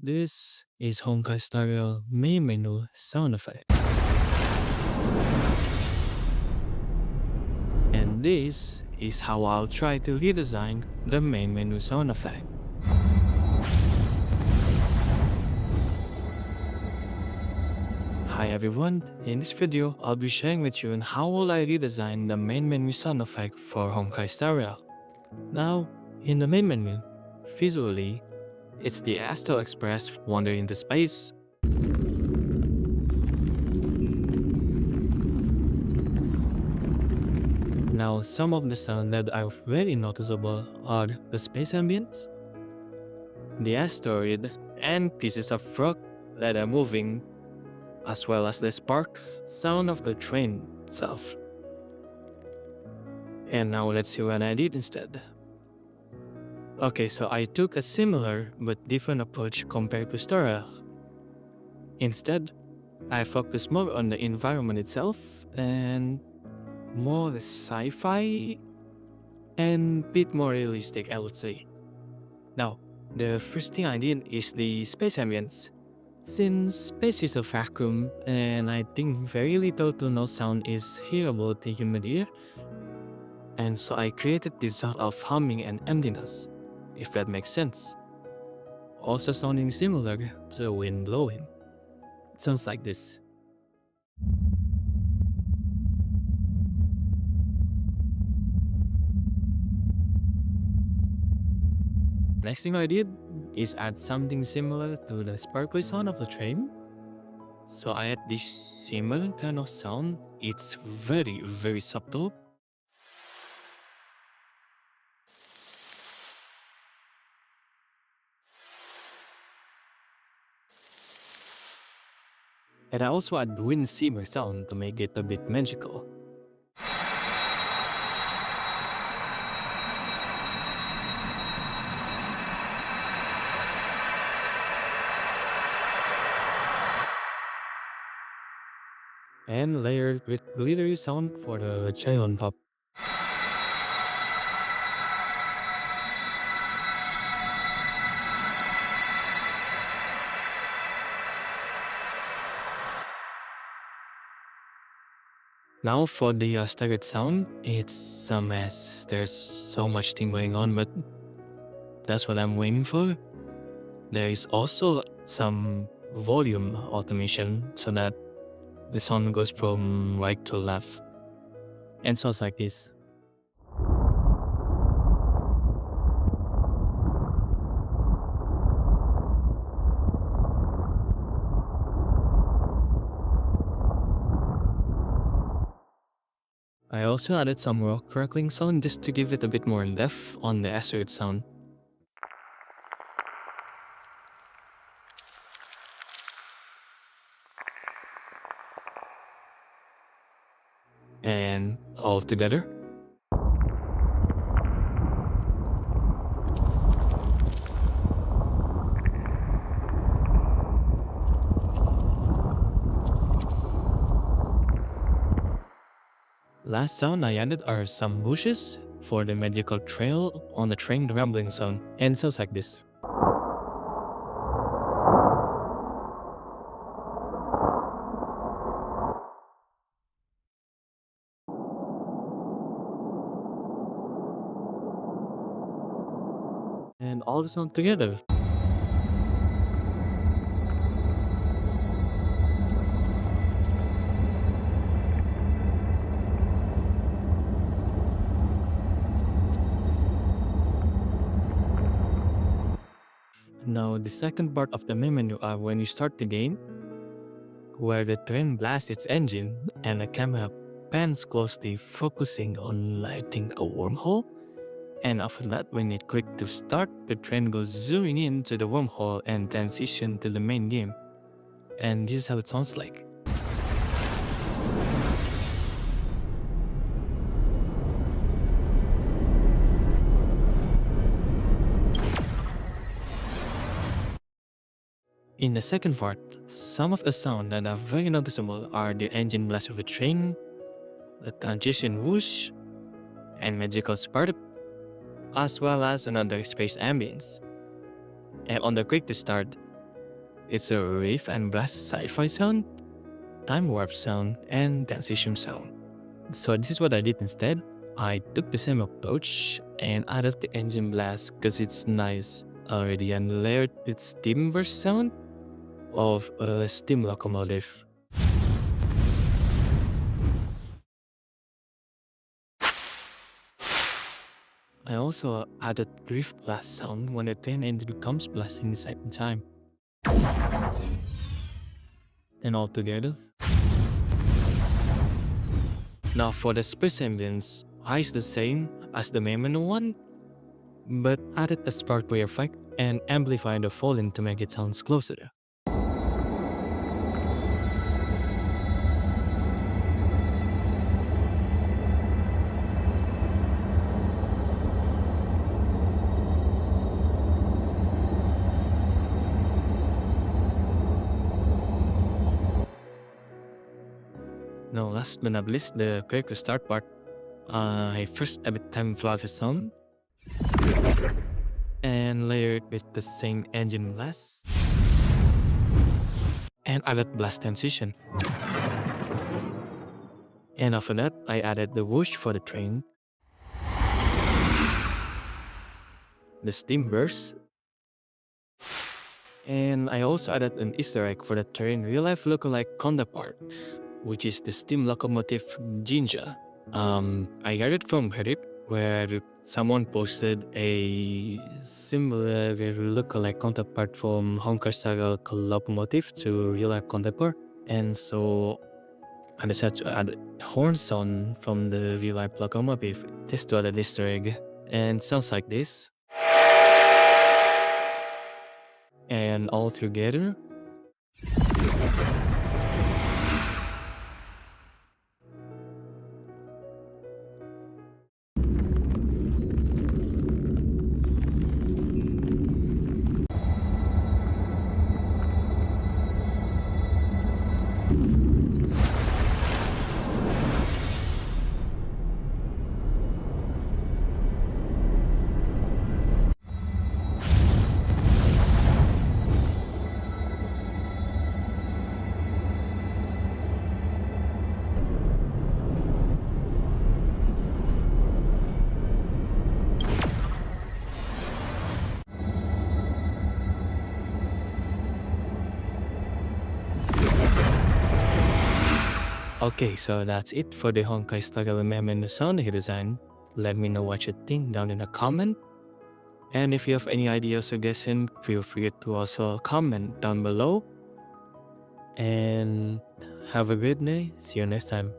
This is Honkai style main menu sound effect. And this is how I'll try to redesign the main menu sound effect. Hi everyone, in this video I'll be sharing with you on how will I redesign the main menu sound effect for Honkai Star Rail. Now, in the main menu, visually, it's the Astral Express wandering into space. Now, some of the sound that are very noticeable are the space ambience, the asteroid, and pieces of rock that are moving, as well as the spark sound of the train itself. And now let's see what I did instead. Okay, so I took a similar but different approach compared to Star Rail. Instead, I focused more on the environment itself and more sci-fi and bit more realistic, I would say. Now, the first thing I did is the space ambience. Since space is a vacuum and I think very little to no sound is hearable to human ear, and so I created this sound of humming and emptiness, if that makes sense. Also sounding similar to the wind blowing. It sounds like this. Next thing I did is add something similar to the sparkly sound of the train. So I add this similar kind of sound. It's very subtle. And I also add wind simmer sound to make it a bit magical. And layered with glittery sound for the cherry on top. Now for the staggered sound, it's a mess. There's so much thing going on, but that's what I'm waiting for. There is also some volume automation so that the sound goes from right to left and sounds like this. I also added some rock crackling sound just to give it a bit more depth on the asteroid sound. And all together. Last sound I added are some bushes for the magical trail on the train rumbling sound, and sounds like this. And all the sound together. Now the second part of the main menu are when you start the game, where the train blasts its engine and the camera pans closely focusing on lighting a wormhole. And after that, when it clicked to start, the train goes zooming into the wormhole and transition to the main game. And this is how it sounds like. In the second part, some of the sound that are very noticeable are the engine blast of the train, the transition whoosh, and magical spark, as well as another space ambience. And on the quick to start, It's a riff and blast sci-fi sound, time warp sound, and transition sound. So this is what I did instead. I took the same approach and added the engine blast because it's nice already and layered its steam burst sound of a steam locomotive. I also added drift blast sound when the train engine comes blasting the same time. And all together. Now for the space ambience, is the same as the main menu one, but added a sparkly effect and amplified the volume to make it sound closer. Now last but not least, the character start part. I first added time fluffy sound and layered with the same engine blast and added blast transition. And after that, I added the whoosh for the train, the steam burst, and I also added an Easter egg for the train real-life lookalike counterpart, which is the steam locomotive Jinja. I got it from Reddit, where someone posted a similar lookalike counterpart from Honkai style locomotive to real-life counterpart, and so I decided to add horn sound from the real-life locomotive just to add an Easter egg, and sounds like this. And all together, okay, so that's it for the Honkai style meme sound redesign. Let me know what you think down in the comment. And if you have any idea or suggestion, feel free to also comment down below. And have a good day. See you next time.